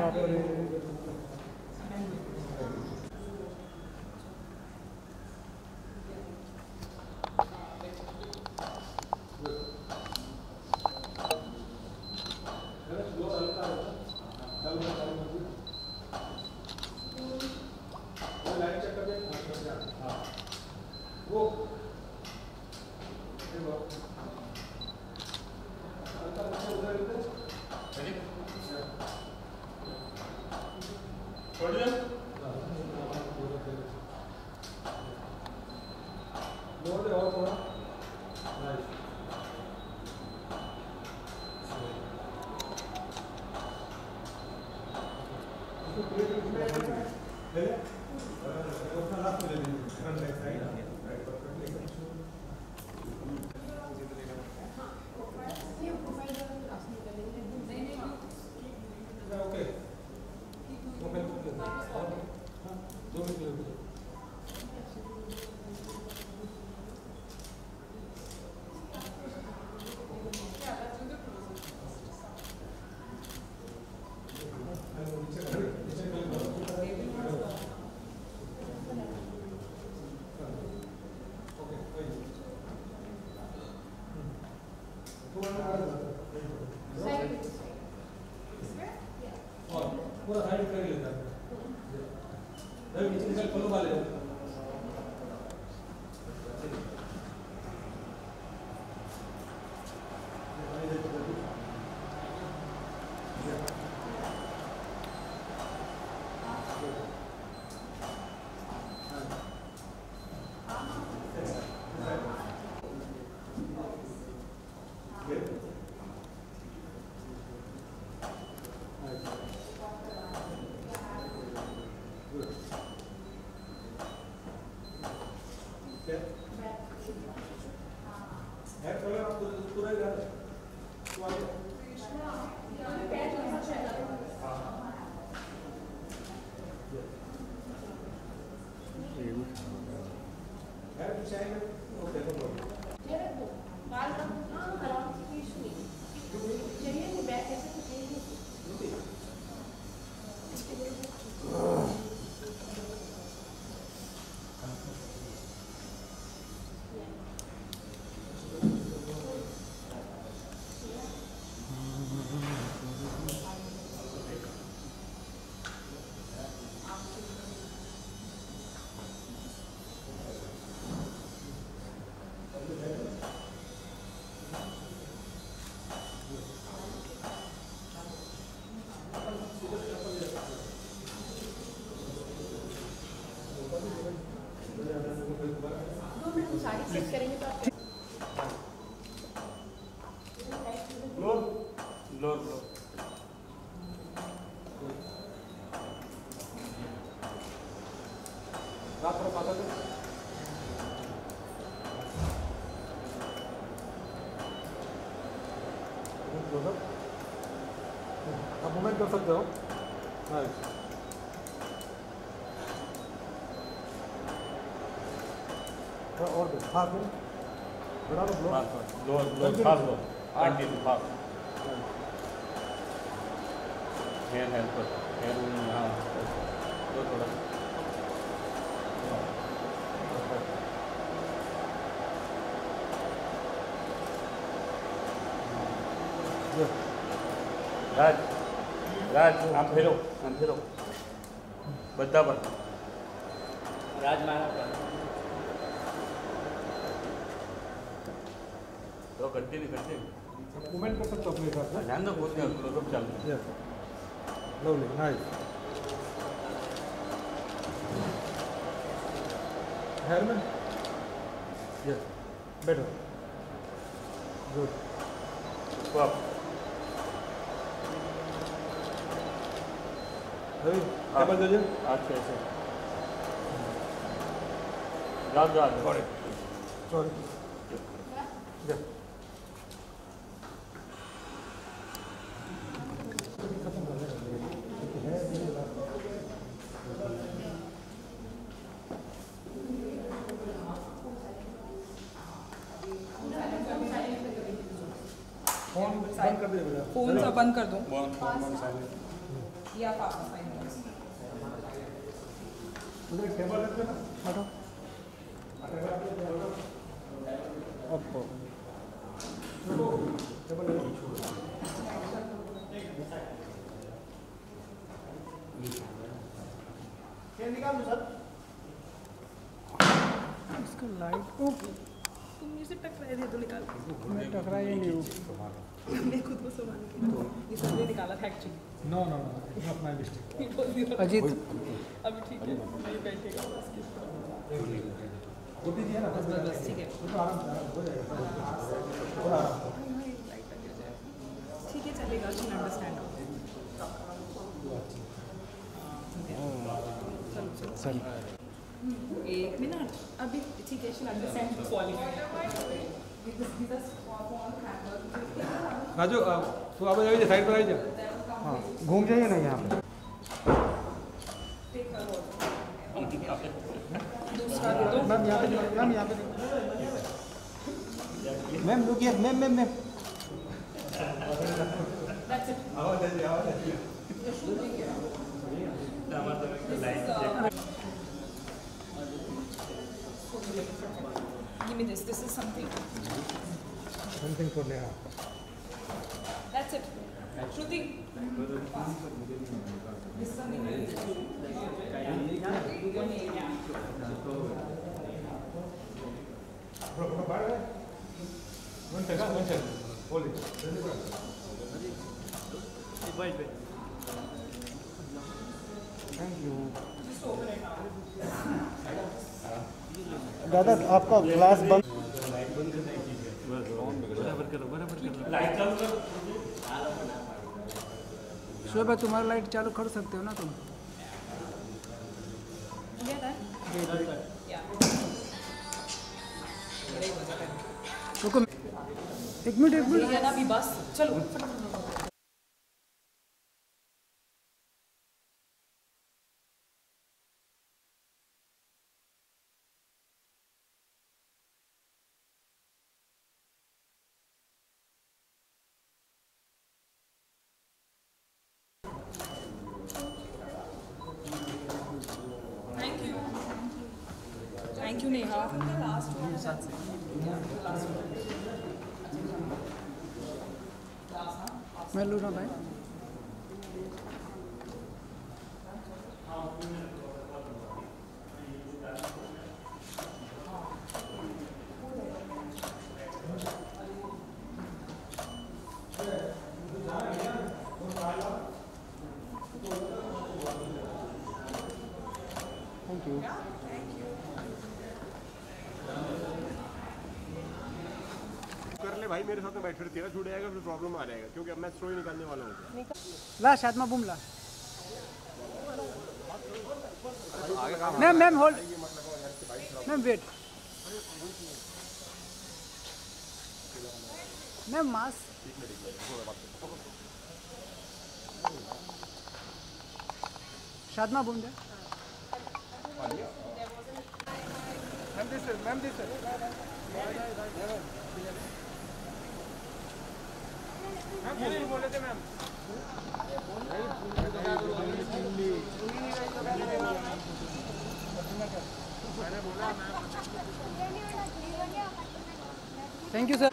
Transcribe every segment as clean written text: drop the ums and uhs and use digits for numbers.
आप मूवमेंट कर सकते हो। और हाथ में बढ़ा लो, लोअर फास्ट लो, कंटिन्यू फास्ट। हेयर हेल्प कर, हेयर यहाँ थोड़ा राज राज आम फेरो बद्दा पर राज मारा पर तो कंटिन्यू मूवमेंट कर सकते हो अपने हिसाब से। ध्यान दो, बहुत क्लोजअप चल रहा है। Lovely, nice. हेयर में यस, बेटर, गुड। स्टॉप अभी टेबल दीजिए। अच्छे से जा सॉरी जा। फोन बंद कर दे बेटा। फोन सा बंद कर दो। या फास्ट फाइन मिनट्स मुझे टेबल रख देना हटो टेबल क्या निकाल सर इसका लाइट तुम मुझे टकराए थे तो निकाल मैं टकरा ही नहीं हूँ मैं खुद को संभाल के ये सब ने निकाला था actually no no no not my mistake Ajit अभी ठीक है ये बैठेगा उसके वो दीजिए ना बस ठीक है वो तो आराम से हो जाएगा थोड़ा आराम से ठीक है चलेगा शी अंडरस्टैंड सर एक मिनट अभी ठीक है शी अंडरस्टैंड फॉलिंग राजू तू आप जाइए साइड पर आई जा हाँ घूम जाइए ना यहाँ पे दूसरा दे दो मैम यहाँ पे मैम यहाँ पे ma'am look here ma'am ma'am ma'am that's it Give me this. This is something. Something for Neha That's it. Shruti. This is something. One second hold it thank you दादा आपका ग्लास बंद शोभा तुम्हारा light चालू कर सकते हो ना तुम Yeah, that. Yeah. रुको एक मिनट ये ना भी बस चलो फटाफट Thank you, Neha. The last one. Last one. मैं लूँ ना भाई थैंक यू कर ले भाई मेरे साथ में बैठ फिर तेरा छूट जाएगा फिर प्रॉब्लम आ जाएगा क्योंकि अब मैं स्टोरी निकालने वाला हूँ ला शादमा बुम ला ma'am ma'am hold ma'am wait ma'am mask शादमा बुम दे मैम दिस बोले थे मैम थैंक यू सर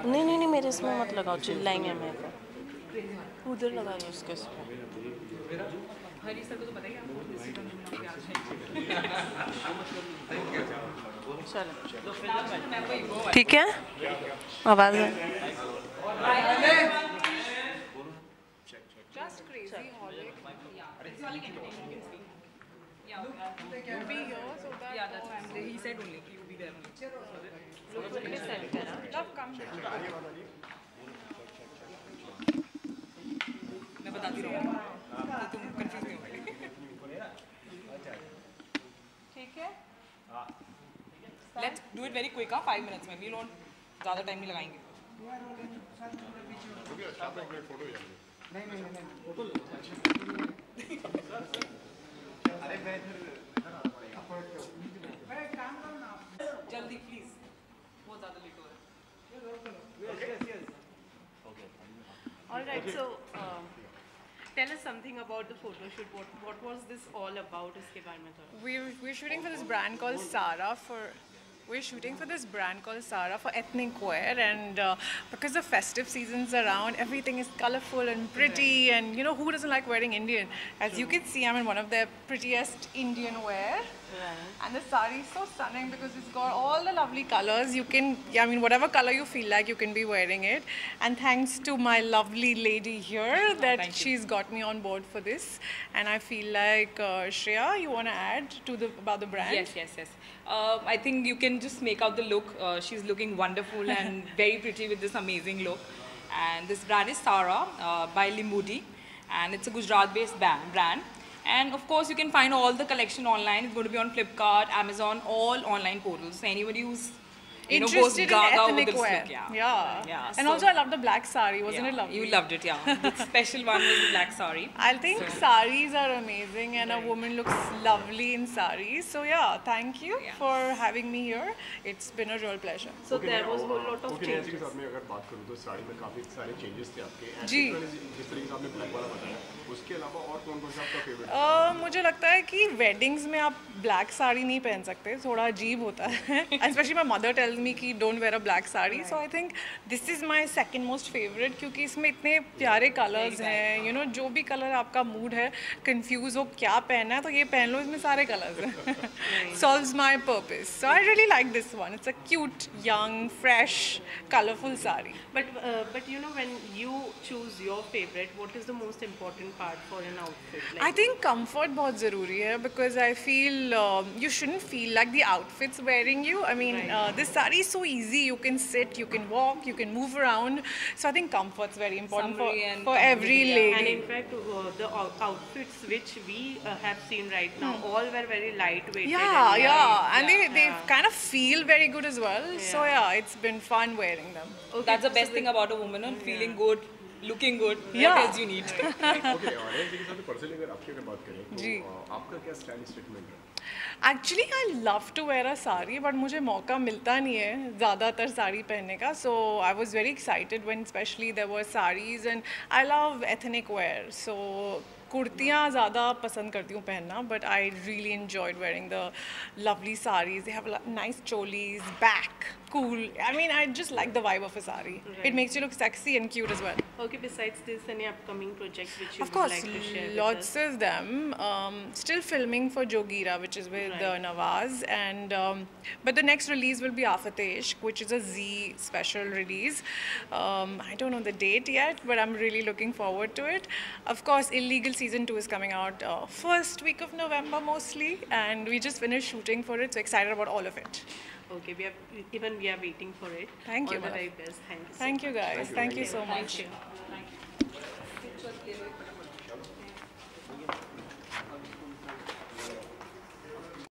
नहीं नहीं नहीं मेरे इसमें मत लगाओ चिल्लाएंगे मेरे को उधर लगा दो उसके इसमें हरी सर को तो पता ही है चलो ठीक है आवाज़ है Just crazy holic. Yeah. It's holic invitation. You can speak. Yeah. You'll be here so that. Yeah, that's what he said only. You'll be there only. Love, come. मैं बताती रहूँगी तो तुम कंफ्यूज नहीं होगे ठीक है let's do it very quick 5 minutes में वी डोंट ज़्यादा टाइम नहीं लगाएंगे जल्दी प्लीज बहुत ज़्यादा लेट हो रहा है All right, so tell us something about the photo shoot. What was this all about? इसके बारे में थोड़ा. We're shooting for this brand called Sara for ethnic wear, and because the festive season's around, everything is colorful and pretty, and you know who doesn't like wearing Indian? As you can see, I'm in one of their prettiest Indian wear. And the sari is so stunning because it's got all the lovely colors. You can, whatever color you feel like, you can be wearing it. And thanks to my lovely lady here that she's got me on board for this. And I feel like, Shreya, you want to add to about the brand? Yes. I think you can just make out the look. She's looking wonderful and very pretty with this amazing look. And this brand is Sara by Limudi, and it's a Gujarat-based brand. And of course, you can find all the collection online. It's going to be on Flipkart, Amazon, all online portals. So anybody who's interested goes in gaga ethnic with this wear. look, Yeah. And so, also, I love the black sari. Wasn't it lovely? You loved it, yeah. The special one was the black sari. I think saris are amazing, and a woman looks lovely in saris. So yeah, thank you for having me here. It's been a real pleasure. So there was a whole lot of Nancy के changes. साथ में अगर बात करूँ तो साड़ी में काफी सारे चेंजेस थे आपके. जी. जिस तरीके से आपने ब्लैक वाला बताया, उसके अलावा और कौन-कौन सा आपका फेवरेट? मुझे लगता है कि वेडिंग्स में आप ब्लैक साड़ी नहीं पहन सकते, थोड़ा अजीब होता है. Specially my mother tells me कि don't wear a black sari. So I think this is my second most favourite, क्योंकि इसमें इतने प्यारे कलर्स हैं. जो भी कलर आपका मूड है, कंफ्यूज हो क्या पहनना है, तो ये पहन लो, इसमें सारे कलर्स हैं. Solves my purpose. So I really like this one. It's a cute, young, fresh, colourful sari. But when you choose your favorite, what is the most important part for an outfit? Like, I think comfort बहुत ज़रूरी है, because I feel you shouldn't feel like the outfit's wearing you. I mean, this saree is so easy. You can sit, you can walk, you can move around. So I think comfort's very important for every lady. And in fact, the outfits which we have seen right now, all were very lightweight. Yeah. And they kind of feel very good as well. So yeah, it's been fun wearing them. Okay, that's the best thing about a woman, feeling good, looking good. What else you need? Okay, और Nancy के साथ personally अगर आपकी अगर बात करें तो आपका क्या स्टाइल स्टेटमेंट है? Actually, I love to wear a sari, but मुझे मौका मिलता नहीं है ज़्यादातर साड़ी पहनने का. So I was very excited when especially there were saris, and I love ethnic wear. So कुर्तियाँ ज़्यादा पसंद करती हूँ पहनना, but I really enjoyed wearing the lovely saris. They have nice cholis, back, cool. I mean, I just like the vibe of a sari. It makes you look sexy and cute as well. Okay, besides this, any upcoming projects which you Of would course, like to share lots of them. Still filming for Jogira, which is with Nawaz, and but the next release will be Afatesh, which is a Z special release. I don't know the date yet, but I'm really looking forward to it. Of course, Illegal Season 2 is coming out first week of November mostly, and we just finished shooting for it, so excited about all of it. Okay, we are waiting for it. Thank you, All the ma'am. very best. Thank you. Thank you guys. Thank you so much. Thank you.